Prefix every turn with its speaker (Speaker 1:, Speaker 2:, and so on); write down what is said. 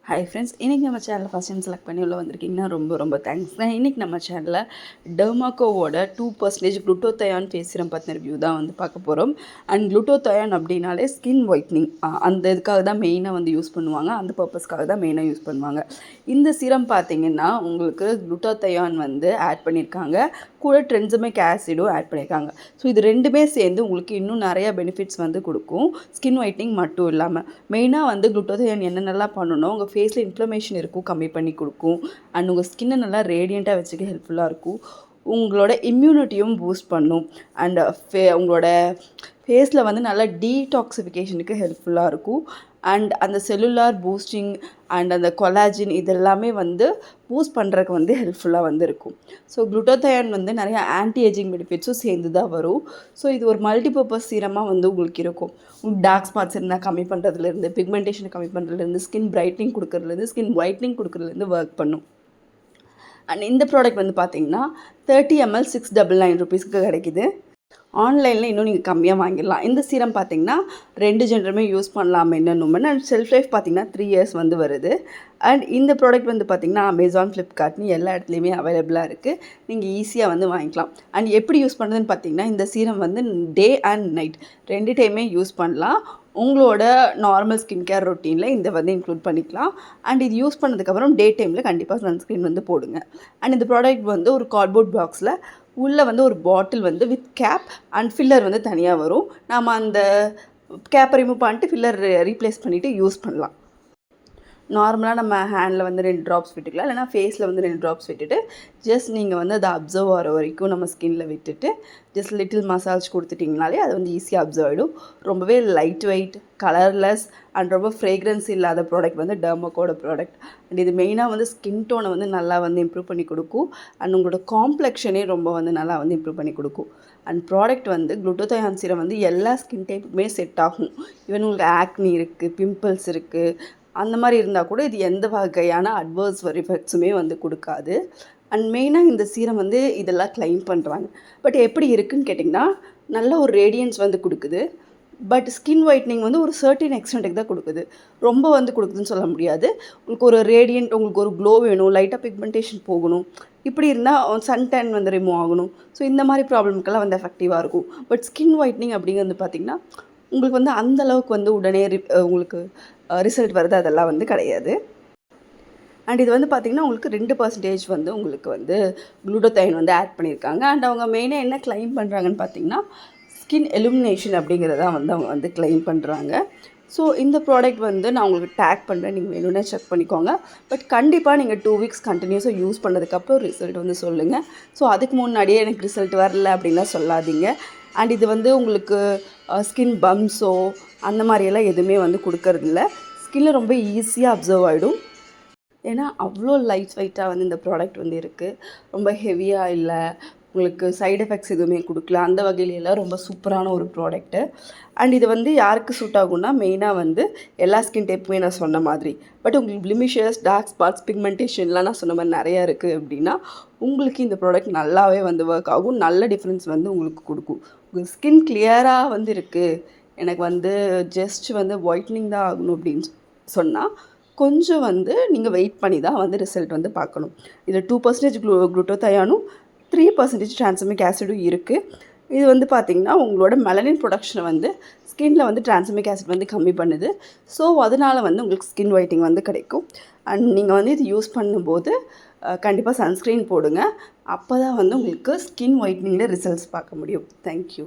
Speaker 1: Hi friends, இன்றைக்கி நம்ம சேனலில் ஃபஸ்ட் டைம் செலக்ட் பண்ணி உள்ள வந்திருக்கீங்கன்னா ரொம்ப தேங்க்ஸ். இன்றைக்கி நம்ம சேனலில் டெர்மாக்கோவோட 2% குளுட்டோதயான் ஃபேஸ் சீரம் பற்றின ரிவ்யூ தான் வந்து பார்க்க போகிறோம். அண்ட் குளுட்டோதயான் அப்படின்னாலே ஸ்கின் ஒயிட்னிங், அந்த இதுக்காக தான் மெயினாக வந்து யூஸ் பண்ணுவாங்க. அந்த பர்பஸ்க்காக தான் மெயினாக யூஸ் பண்ணுவாங்க. இந்த சீரம் பார்த்திங்கன்னா உங்களுக்கு குளுட்டோதயான் வந்து ஆட் பண்ணியிருக்காங்க, கூட ட்ரென்சமிக் ஆசிடும் ஆட் பண்ணியிருக்காங்க. ஸோ இது ரெண்டுமே சேர்ந்து உங்களுக்கு இன்னும் நிறையா பெனிஃபிட்ஸ் வந்து கொடுக்கும். ஸ்கின் ஒயிட்னிங் மட்டும் இல்லாமல் மெயினாக வந்து குளுட்டோதயான் என்னென்னலாம் பண்ணணும், உங்கள் ஃபேஸில் இன்ஃப்ளமேஷன் இருக்கும் கம்மி பண்ணி கொடுக்கும். அண்ட் உங்கள் ஸ்கின்னை நல்லா ரேடியண்ட்டாக வச்சுக்க ஹெல்ப்ஃபுல்லாக இருக்கும். உங்களோட இம்யூனிட்டியும் பூஸ்ட் பண்ணும். அண்ட் உங்களோட ஃபேஸில் வந்து நல்லா டீடாக்சிஃபிகேஷனுக்கு ஹெல்ப்ஃபுல்லாக இருக்கும். அண்ட் அந்த செல்லுலார் பூஸ்டிங் அண்ட் அந்த கொலாஜின் இதெல்லாமே வந்து பூஸ்ட் பண்ணுறதுக்கு வந்து ஹெல்ப்ஃபுல்லாக வந்து இருக்கும். ஸோ குளுட்டோதயான் வந்து நிறையா ஆன்டி ஏஜிங் பெனிஃபிட்ஸும் சேர்ந்து தான் வரும். ஸோ இது ஒரு மல்டிபர்பஸ் சீரமாக வந்து உங்களுக்கு இருக்கும். டார்க் ஸ்பாட்ஸ் இருந்தால் கம்மி பண்ணுறதுலேருந்து, பிக்மெண்டேஷனை கம்மி பண்ணுறதுலேருந்து, ஸ்கின் பிரைட்னிங் கொடுக்குறதுலேருந்து, ஸ்கின் ஒயிட்னிங் கொடுக்குறதுலேருந்து ஒர்க் பண்ணும். அண்ட் இந்த ப்ராடக்ட் வந்து பார்த்தீங்கன்னா 30 ml 699 rupeesக்கு கிடைக்கிது. ஆன்லைனில் இன்னும் நீங்கள் கம்மியாக வாங்கிடலாம். இந்த சீரம் பார்த்திங்கன்னா 2 ஜென்டருமே யூஸ் பண்ணலாம், மென் உமன். அண்ட் செல்ஃப் லைஃப் பார்த்திங்கன்னா 3 years வந்து வருது. அண்ட் இந்த ப்ராடக்ட் வந்து பார்த்திங்கன்னா அமேசான், ஃப்ளிப்கார்ட்னு எல்லா இடத்துலையுமே அவைலபிளாக இருக்குது. நீங்கள் ஈஸியாக வந்து வாங்கிக்கலாம். அண்ட் எப்படி யூஸ் பண்ணுறதுன்னு பார்த்திங்கன்னா இந்த சீரம் வந்து டே அண்ட் நைட் 2 டைமே யூஸ் பண்ணலாம். உங்களோட நார்மல் ஸ்கின் கேர் ரொட்டீனில் இந்த வந்து இன்க்ளூட் பண்ணிக்கலாம். அண்ட் இது யூஸ் பண்ணதுக்கப்புறம் டே டைமில் கண்டிப்பாக சன்ஸ்க்ரீன் வந்து போடுங்க. அண்ட் இந்த ப்ராடக்ட் வந்து ஒரு கார்ட்போர்ட் பாக்ஸில் உள்ளே வந்து ஒரு பாட்டில் வந்து வித் கேப் அண்ட் ஃபில்லர் வந்து தனியாக வரும். நாம் அந்த கேப்பை ரிமூவ் பண்ணிட்டு ஃபில்லர் ரீப்ளேஸ் பண்ணிவிட்டு யூஸ் பண்ணலாம். நார்மலாக நம்ம ஹேண்டில் வந்து 2 ட்ராப்ஸ் விட்டுக்கலாம், இல்லைனா ஃபேஸில் வந்து 2 ட்ராப்ஸ் விட்டுட்டு ஜஸ்ட் நீங்கள் வந்து அதை அப்சர்வ் ஆகிற வரைக்கும் நம்ம ஸ்கின்னில் விட்டுட்டு ஜஸ்ட் லிட்டில் மசாஜ் கொடுத்துட்டிங்கனாலே அது வந்து ஈஸியாக அப்சர்வ் ஆகிடும். ரொம்பவே லைட் வெயிட், கலர்லெஸ் அண்ட் ரொம்ப ஃப்ரேக்ரன்ஸ் இல்லாத ப்ராடக்ட் வந்து டெர்மாக்கோட ப்ராடக்ட். அண்ட் இது மெயினாக வந்து ஸ்கின் டோனை வந்து நல்லா வந்து இம்ப்ரூவ் பண்ணி கொடுக்கும். அண்ட் உங்களோட காம்ப்ளெக்ஷனே ரொம்ப வந்து நல்லா வந்து இம்ப்ரூவ் பண்ணி கொடுக்கும். அண்ட் ப்ராடக்ட் வந்து குளுட்டோதயான் சீரம் வந்து எல்லா ஸ்கின் டைப்புக்குமே செட் ஆகும். ஈவன் உங்களுக்கு ஆக்னி இருக்குது, பிம்பிள்ஸ் இருக்குது, அந்த மாதிரி இருந்தால் கூட இது எந்த வகையான அட்வர்ஸ் எஃபெக்ட்ஸுமே வந்து கொடுக்காது. அண்ட் மெயினாக இந்த சீரம் வந்து இதெல்லாம் கிளைம் பண்ணுறாங்க. பட் எப்படி இருக்குதுன்னு கேட்டிங்கன்னா நல்ல ஒரு ரேடியன்ஸ் வந்து கொடுக்குது. பட் ஸ்கின் ஒயிட்னிங் வந்து ஒரு சர்டின் எக்ஸ்டென்ட்டுக்கு தான் கொடுக்குது, ரொம்ப வந்து கொடுக்குதுன்னு சொல்ல முடியாது. உங்களுக்கு ஒரு ரேடியன்ட், உங்களுக்கு ஒரு க்ளோ வேணும், லைட்டாக பிக்மெண்டேஷன் போகணும், இப்படி இருந்தால் சன் டேன் வந்து ரிமூவ் ஆகணும். ஸோ இந்த மாதிரி ப்ராப்ளம்க்கெல்லாம் வந்து எஃபெக்டிவாக இருக்கும். பட் ஸ்கின் ஒயிட்னிங் அப்படிங்கிறது பார்த்திங்கன்னா உங்களுக்கு வந்து அந்தளவுக்கு வந்து உடனே உங்களுக்கு ரிசல்ட் வருது அதெல்லாம் வந்து கிடையாது. அண்ட் இது வந்து பார்த்திங்கன்னா உங்களுக்கு 2% வந்து உங்களுக்கு வந்து குளுட்டோதயான் வந்து ஆட் பண்ணியிருக்காங்க. அண்ட் அவங்க மெயினாக என்ன கிளைம் பண்ணுறாங்கன்னு பார்த்திங்கன்னா ஸ்கின் எலுமினேஷன் அப்படிங்கிறத வந்து அவங்க வந்து கிளைம் பண்ணுறாங்க. ஸோ இந்த ப்ராடக்ட் வந்து நான் உங்களுக்கு டேக் பண்ணுறேன், நீங்கள் வேணும்னா செக் பண்ணிக்கோங்க. பட் கண்டிப்பாக நீங்கள் 2 weeks கண்டினியூஸாக யூஸ் பண்ணதுக்கப்புறம் ரிசல்ட் வந்து சொல்லுங்கள். ஸோ அதுக்கு முன்னாடியே எனக்கு ரிசல்ட் வரல அப்படின்லாம் சொல்லாதீங்க. அண்ட் இது வந்து உங்களுக்கு ஸ்கின் பம்ஸோ அந்த மாதிரியெல்லாம் எதுவுமே வந்து கொடுக்கறதில்ல. ஸ்கின்னில் ரொம்ப ஈஸியாக அப்சர்வ் ஆகிடும். ஏன்னா அவ்வளோ லைட் வெயிட்டாக வந்து இந்த ப்ராடக்ட் வந்து இருக்குது. ரொம்ப ஹெவியாக இல்லை, உங்களுக்கு சைடு எஃபெக்ட்ஸ் எதுவுமே கொடுக்கல, அந்த வகையிலெல்லாம் ரொம்ப சூப்பரான ஒரு ப்ராடக்ட்டு. அண்ட் இது வந்து யாருக்கு சூட் ஆகும்னா மெயினாக வந்து எல்லா ஸ்கின் டைப்புமே நான் சொன்ன மாதிரி. பட் உங்களுக்கு பிளிமிஷஸ், டார்க் ஸ்பாட்ஸ், பிக்மெண்டேஷன்லாம் நான் சொன்ன மாதிரி நிறையா இருக்குது அப்படின்னா உங்களுக்கு இந்த ப்ராடக்ட் நல்லாவே வந்து ஒர்க் ஆகும். நல்ல டிஃப்ரென்ஸ் வந்து உங்களுக்கு கொடுக்கும். உங்கள் ஸ்கின் கிளியராக வந்து இருக்குது, எனக்கு வந்து ஜஸ்ட் வந்து ஒயிட்னிங் தான் ஆகணும் அப்படின்னு சொன்னால் கொஞ்சம் வந்து நீங்கள் வெயிட் பண்ணி தான் வந்து ரிசல்ட் வந்து பார்க்கணும். இதில் 2% குளுட்டோதயானும் 3% ட்ரான்சமிக் ஆசிடும் இருக்குது. இது வந்து பார்த்திங்கன்னா உங்களோட மெலனின் ப்ரொடக்ஷனை வந்து ஸ்கின்னில் வந்து ட்ரான்சமிக் ஆசிட் வந்து கம்மி பண்ணுது. ஸோ அதனால் வந்து உங்களுக்கு ஸ்கின் ஒயிட்டிங் வந்து கிடைக்கும். அண்ட் நீங்கள் வந்து இது யூஸ் பண்ணும்போது கண்டிப்பாக சன்ஸ்க்ரீன் போடுங்க. அப்போ தான் வந்து உங்களுக்கு ஸ்கின் ஒயிட்னிங்கில் ரிசல்ட்ஸ் பார்க்க முடியும். தேங்க்யூ.